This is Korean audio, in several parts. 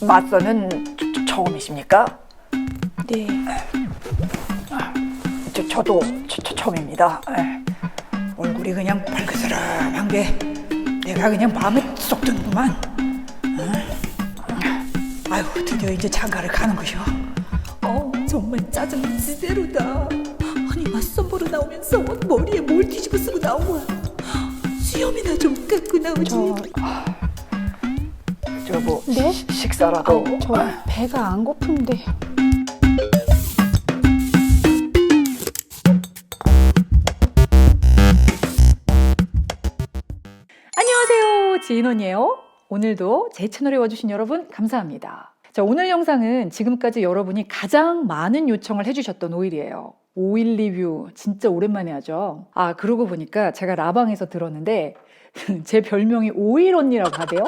맞서는 처음이십니까? 네. 저도 처음입니다. 얼굴이 그냥 발그스름한 게 내가 그냥 마음에 쏙 드는구만. 아유, 드디어 이제 장가를 가는 것이오. 정말 짜증 지대로다. 아니 맞선 보러 나오면서 머리에 뭘 뒤집어 쓰고 나온 거야. 수염이나 좀 깎고 나오지. 저 뭐 네? 식사라도. 저 배가 안 고픈데. 안녕하세요, 지인원이에요. 오늘도 제 채널에 와주신 여러분 감사합니다. 자, 오늘 영상은 지금까지 여러분이 가장 많은 요청을 해주셨던 오일이에요. 오일 리뷰 진짜 오랜만에 하죠. 그러고 보니까 제가 라방에서 들었는데 제 별명이 오일 언니라고 하대요.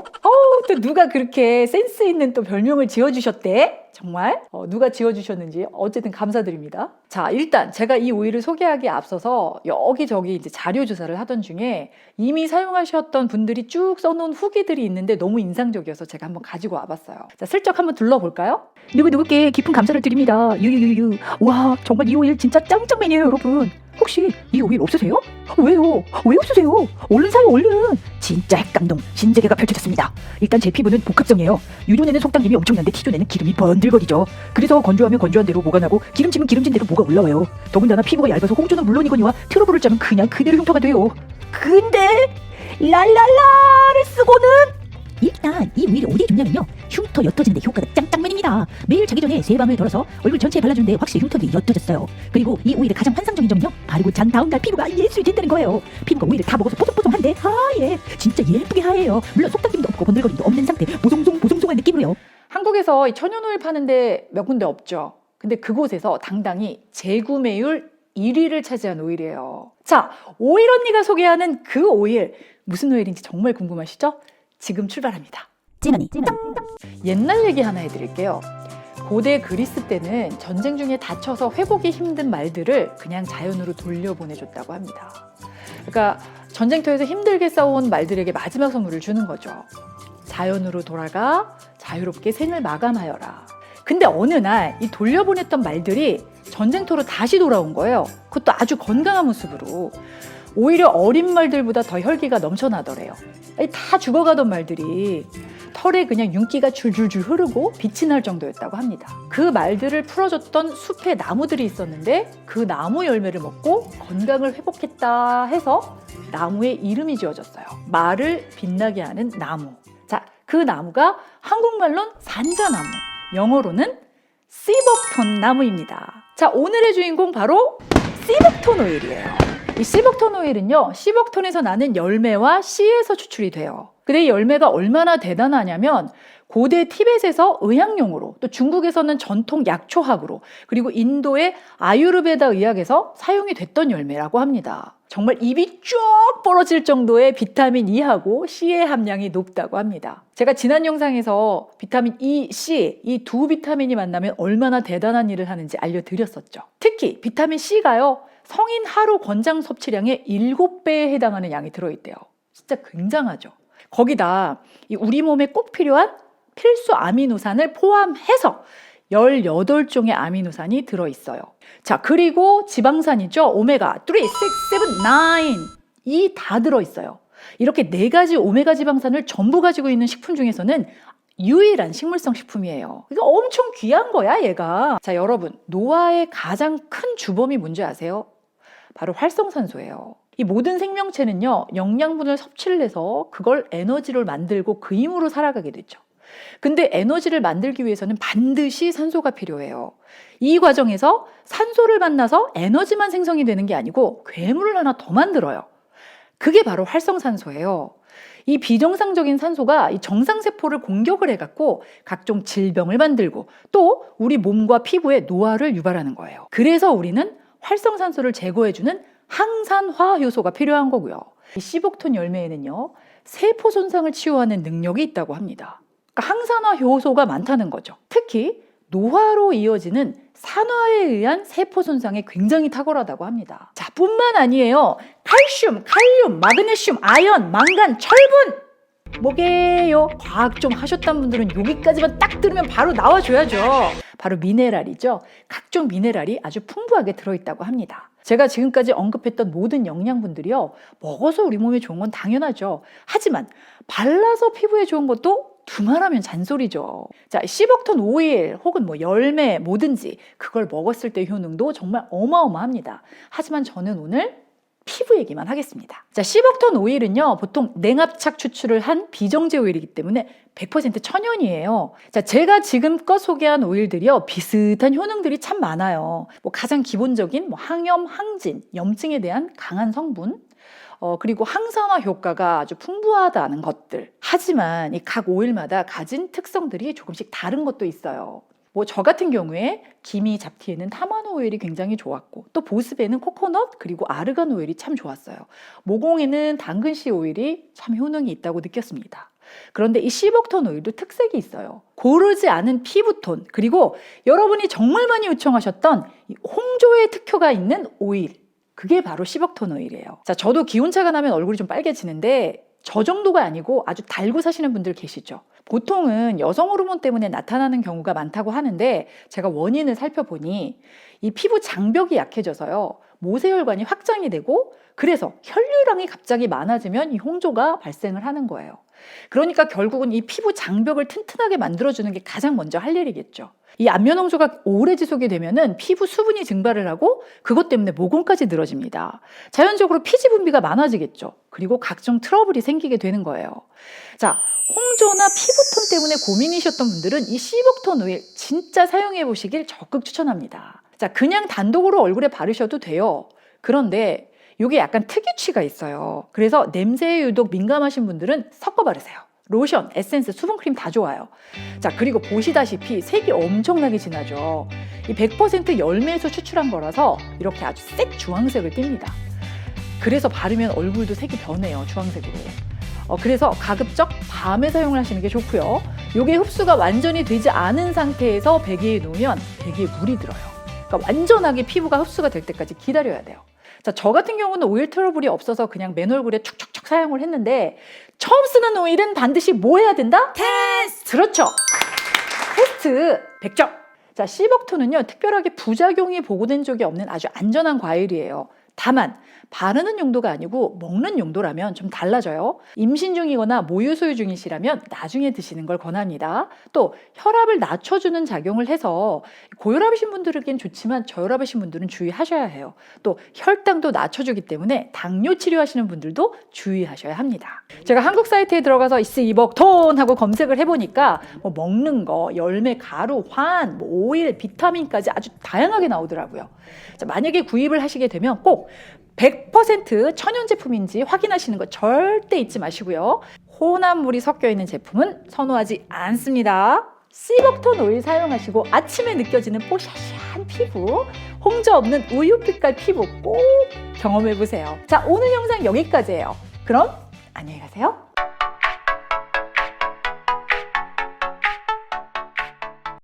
또 누가 그렇게 센스 있는 또 별명을 지어주셨대? 정말 누가 지어주셨는지 어쨌든 감사드립니다. 자, 일단 제가 이 오일을 소개하기에 앞서서 여기저기 이제 자료 조사를 하던 중에 이미 사용하셨던 분들이 쭉 써놓은 후기들이 있는데 너무 인상적이어서 제가 한번 가지고 와봤어요. 자, 슬쩍 한번 둘러볼까요? 누구누구께 깊은 감사를 드립니다. 유유유유. 와, 정말 이 오일 진짜 짱짱맨이에요, 여러분. 혹시 이 오일 없으세요? 왜요? 왜 없으세요? 얼른 사요, 얼른. 진짜 핵감동, 신세계가 펼쳐졌습니다. 일단 제 피부는 복합성이에요. 유존에는 속당김이 엄청난데 T존에는 기름이 번들거리죠. 그래서 건조하면 건조한 대로 뭐가 나고 기름지면 기름진 대로 뭐가 올라와요. 더군다나 피부가 얇아서 홍조는 물론이거니와 트러블을 짜면 그냥 그대로 흉터가 돼요. 근데 랄랄라를 쓰고는 일단 이 오일이 어디에 좋냐면요, 흉터 옅어지는데 효과가 짱짱맨입니다. 매일 자기 전에 3방울 덜어서 얼굴 전체에 발라주는데 확실히 흉터들이 옅어졌어요. 그리고 이 오일의 가장 환상적인 점은요, 바르고 잔 다음날 피부가 예술이 된다는 거예요. 피부가 오일을 다 먹어서 뽀송뽀송한데 진짜 예쁘게 하얘요. 물론 속당김도 없고 번들거림도 없는 상태, 보송송한 느낌으로요. 한국에서 이 천연오일 파는데 몇 군데 없죠. 근데 그곳에서 당당히 재구매율 1위를 차지한 오일이에요. 자, 오일 언니가 소개하는 그 오일, 무슨 오일인지 정말 궁금하시죠? 지금 출발합니다. 찐언니 옛날 얘기 하나 해드릴게요. 고대 그리스 때는 전쟁 중에 다쳐서 회복이 힘든 말들을 그냥 자연으로 돌려보내줬다고 합니다. 그러니까 전쟁터에서 힘들게 싸워온 말들에게 마지막 선물을 주는 거죠. 자연으로 돌아가 자유롭게 생을 마감하여라. 근데 어느 날 이 돌려보냈던 말들이 전쟁터로 다시 돌아온 거예요. 그것도 아주 건강한 모습으로. 오히려 어린 말들보다 더 혈기가 넘쳐나더래요. 다 죽어가던 말들이 털에 그냥 윤기가 줄줄줄 흐르고 빛이 날 정도였다고 합니다. 그 말들을 풀어줬던 숲의 나무들이 있었는데 그 나무 열매를 먹고 건강을 회복했다 해서 나무의 이름이 지어졌어요. 말을 빛나게 하는 나무. 자, 그 나무가 한국말로는 산자나무, 영어로는 시벅톤 나무입니다. 자, 오늘의 주인공 바로 시벅톤 오일이에요. 이 시벅톤 오일은요, 시벅톤에서 나는 열매와 씨에서 추출이 돼요. 근데 이 열매가 얼마나 대단하냐면 고대 티벳에서 의학용으로, 또 중국에서는 전통 약초학으로, 그리고 인도의 아유르베다 의학에서 사용이 됐던 열매라고 합니다. 정말 입이 쭉 벌어질 정도의 비타민 E하고 C의 함량이 높다고 합니다. 제가 지난 영상에서 비타민 E, C 이 두 비타민이 만나면 얼마나 대단한 일을 하는지 알려드렸었죠. 특히 비타민 C가요, 성인 하루 권장 섭취량의 7배에 해당하는 양이 들어있대요. 진짜 굉장하죠. 거기다 우리 몸에 꼭 필요한 필수 아미노산을 포함해서 18종의 아미노산이 들어있어요. 자, 그리고 지방산이죠. 오메가 3, 6, 7, 9 이 다 들어있어요. 이렇게 4가지 오메가 지방산을 전부 가지고 있는 식품 중에서는 유일한 식물성 식품이에요. 이거 엄청 귀한 거야, 얘가. 자, 여러분, 노화의 가장 큰 주범이 뭔지 아세요? 바로 활성산소예요. 이 모든 생명체는요, 영양분을 섭취를 해서 그걸 에너지로 만들고 그 힘으로 살아가게 되죠. 근데 에너지를 만들기 위해서는 반드시 산소가 필요해요. 이 과정에서 산소를 만나서 에너지만 생성이 되는 게 아니고 괴물을 하나 더 만들어요. 그게 바로 활성산소예요. 이 비정상적인 산소가 이 정상세포를 공격을 해갖고 각종 질병을 만들고 또 우리 몸과 피부에 노화를 유발하는 거예요. 그래서 우리는 활성산소를 제거해주는 항산화 효소가 필요한 거고요. 이 시벅톤 열매에는요, 세포 손상을 치유하는 능력이 있다고 합니다. 그러니까 항산화 효소가 많다는 거죠. 특히 노화로 이어지는 산화에 의한 세포 손상에 굉장히 탁월하다고 합니다. 자, 뿐만 아니에요. 칼슘, 칼륨, 마그네슘, 아연, 망간, 철분 뭐게요? 과학 좀 하셨던 분들은 여기까지만 딱 들으면 바로 나와줘야죠. 바로 미네랄이죠. 각종 미네랄이 아주 풍부하게 들어있다고 합니다. 제가 지금까지 언급했던 모든 영양분들이요, 먹어서 우리 몸에 좋은 건 당연하죠. 하지만 발라서 피부에 좋은 것도 두말하면 잔소리죠. 자, 시벅톤 오일 혹은 뭐 열매 뭐든지 그걸 먹었을 때 효능도 정말 어마어마합니다. 하지만 저는 오늘 피부 얘기만 하겠습니다. 자, 시벅톤 오일은요, 보통 냉압착 추출을 한 비정제 오일이기 때문에 100% 천연이에요. 자, 제가 지금껏 소개한 오일들이요, 비슷한 효능들이 참 많아요. 뭐 가장 기본적인 뭐 항염, 항진, 염증에 대한 강한 성분, 그리고 항산화 효과가 아주 풍부하다는 것들. 하지만 이 각 오일마다 가진 특성들이 조금씩 다른 것도 있어요. 뭐 저 같은 경우에 기미 잡티에는 타마노 오일이 굉장히 좋았고, 또 보습에는 코코넛 그리고 아르간 오일이 참 좋았어요. 모공에는 당근씨 오일이 참 효능이 있다고 느꼈습니다. 그런데 이 시벅톤 오일도 특색이 있어요. 고르지 않은 피부톤, 그리고 여러분이 정말 많이 요청하셨던 이 홍조의 특효가 있는 오일, 그게 바로 시벅톤 오일이에요. 자, 저도 기온차가 나면 얼굴이 좀 빨개지는데 저 정도가 아니고 아주 달고 사시는 분들 계시죠. 보통은 여성 호르몬 때문에 나타나는 경우가 많다고 하는데, 제가 원인을 살펴보니 이 피부 장벽이 약해져서요, 모세혈관이 확장이 되고, 그래서 혈류량이 갑자기 많아지면 이 홍조가 발생을 하는 거예요. 그러니까 결국은 이 피부 장벽을 튼튼하게 만들어주는 게 가장 먼저 할 일이겠죠. 이 안면 홍조가 오래 지속이 되면은 피부 수분이 증발을 하고, 그것 때문에 모공까지 늘어집니다. 자연적으로 피지 분비가 많아지겠죠. 그리고 각종 트러블이 생기게 되는 거예요. 자, 홍조나 피부톤 때문에 고민이셨던 분들은 이 시벅톤 오일 진짜 사용해 보시길 적극 추천합니다. 자, 그냥 단독으로 얼굴에 바르셔도 돼요. 그런데 이게 약간 특이취가 있어요. 그래서 냄새에 유독 민감하신 분들은 섞어 바르세요. 로션, 에센스, 수분크림 다 좋아요. 자, 그리고 보시다시피 색이 엄청나게 진하죠. 이 100% 열매에서 추출한 거라서 이렇게 아주 색 주황색을 띱니다. 그래서 바르면 얼굴도 색이 변해요, 주황색으로. 그래서 가급적 밤에 사용을 하시는 게 좋고요. 이게 흡수가 완전히 되지 않은 상태에서 베개에 놓으면 베개에 물이 들어요. 그러니까 완전하게 피부가 흡수가 될 때까지 기다려야 돼요. 자, 저 같은 경우는 오일 트러블이 없어서 그냥 맨 얼굴에 촉촉촉 사용을 했는데, 처음 쓰는 오일은 반드시 뭐 해야 된다? 테스트! 그렇죠. 테스트 100점. 자, 시벅톤은요, 특별하게 부작용이 보고된 적이 없는 아주 안전한 과일이에요. 다만 바르는 용도가 아니고 먹는 용도라면 좀 달라져요. 임신 중이거나 모유 소유 중이시라면 나중에 드시는 걸 권합니다. 또 혈압을 낮춰주는 작용을 해서 고혈압이신 분들에겐 좋지만 저혈압이신 분들은 주의하셔야 해요. 또 혈당도 낮춰주기 때문에 당뇨 치료하시는 분들도 주의하셔야 합니다. 제가 한국 사이트에 들어가서 시벅톤 하고 검색을 해보니까 뭐 먹는 거, 열매, 가루, 환, 뭐 오일, 비타민까지 아주 다양하게 나오더라고요. 자, 만약에 구입을 하시게 되면 꼭 100% 천연 제품인지 확인하시는 거 절대 잊지 마시고요. 혼합물이 섞여 있는 제품은 선호하지 않습니다. 시벅톤 오일 사용하시고 아침에 느껴지는 뽀샤시한 피부, 홍조 없는 우유 빛깔 피부 꼭 경험해 보세요. 자, 오늘 영상 여기까지예요. 그럼 안녕히 가세요.